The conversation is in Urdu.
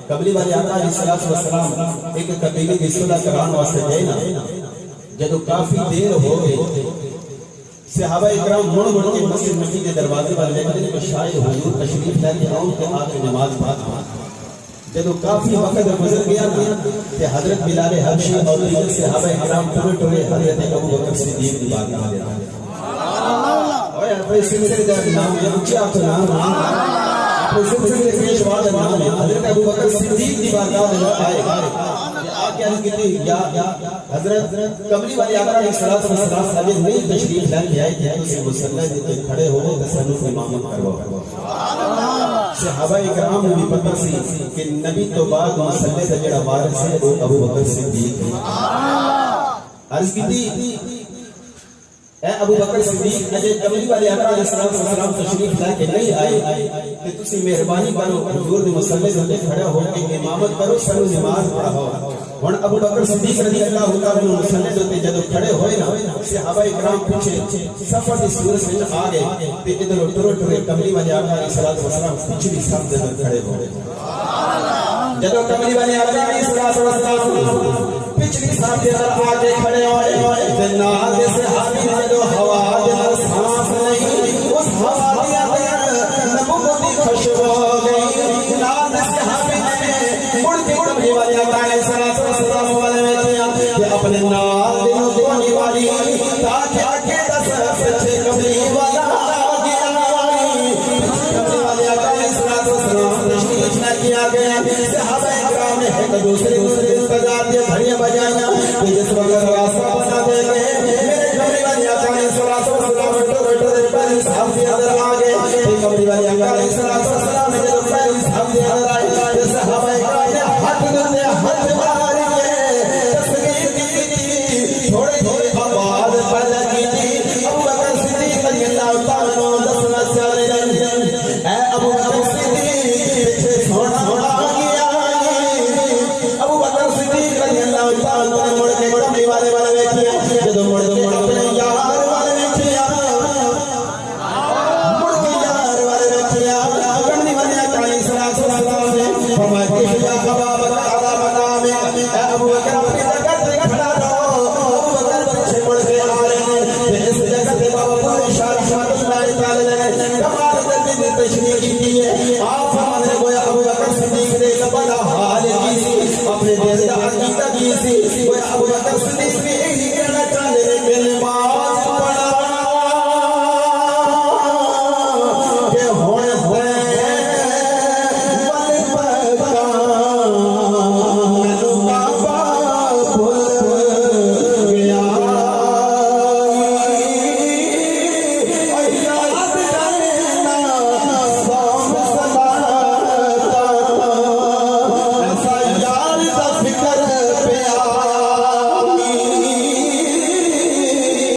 قبلی والے آقا علیہ السلام ایک قبیلے کی صلح کران واسطے گئے نا، جدو کافی دیر ہو گئی صحابہ اکرام مڑ کے مسجد نبی کے دروازے والے لے کے شاید حضور تشریف لے کے آؤں کہ آگے نماز پڑھ۔ جدو کافی وقت گزر گیا کہ حضرت بلال حبشی اور دیگر صحابہ اکرام ٹوڑے حضرت ابو بکر صدیق کی بات آ گیا۔ اور اپنے سلسلے کا نام ہے اونچا تو نام ہے، اپنے سلسلے کے پیشوا کا نام ہے حضرت ابو بکر صدیق کی بات آئے۔ کیا کہتے یا حضرت قبلی والے آقا علیہ السلام ابھی نئی تشریف لے آئے کہ اسے مسلح جتے کھڑے ہو تصنف امامت کرواؤ۔ صحابہ اکرام نے بھی پتہ سی کہ نبی تو بعد مسلح کا جڑا وارث ہے وہ ابو بکر صدیق ہے۔ عرض کی تھی اے ابو بکر صدیق اجے قبلی والے آقا علیہ السلام تشریف لے کے نہیں آئے کہ تسی مہربانی کرو حضور دے مسلح تے کھڑے ہو کے امامت کرو، سر نماز پڑھاؤ۔ ہن ابو بکر صدیق رضی اللہ تعالی عنہ مسلح تے جدوں کھڑے ہوئے نا صحابہ اکرام پیچھے صفر دی صورت وچ آ گئے تے ادھر ٹرے قبلی والے آقا علیہ السلام پچھلی صف دے کھڑے ہو گئے۔ جدوں قبلی والے آقا علیہ السلام پچھلی صف دے اندر آ کے کھڑے ہوئے تے نال دے صحابی جدوں ہوا دے اندر سانس نہیں اس ہوا دے اندر نبوت دی خوشبو ہو گئی۔ نال دے صحابی نے مڑ کے قبلی والے آقا علیہ السلام والے میں کہ اپنے نال دے نبوت والی تاکہ آگے دس پیچھے قبلی والا گیا۔ قبلی والے آقا علیہ السلام تشریف نہ کیا گیا۔ صحابہ اکرام نے ایک دوسرے استدار دے گھڑیاں بجائیاں کہ جس وقت راستہ بنا دے گئے میرے قبلی والے آقا علیہ السلام ٹر پہلے صاحب کے اندر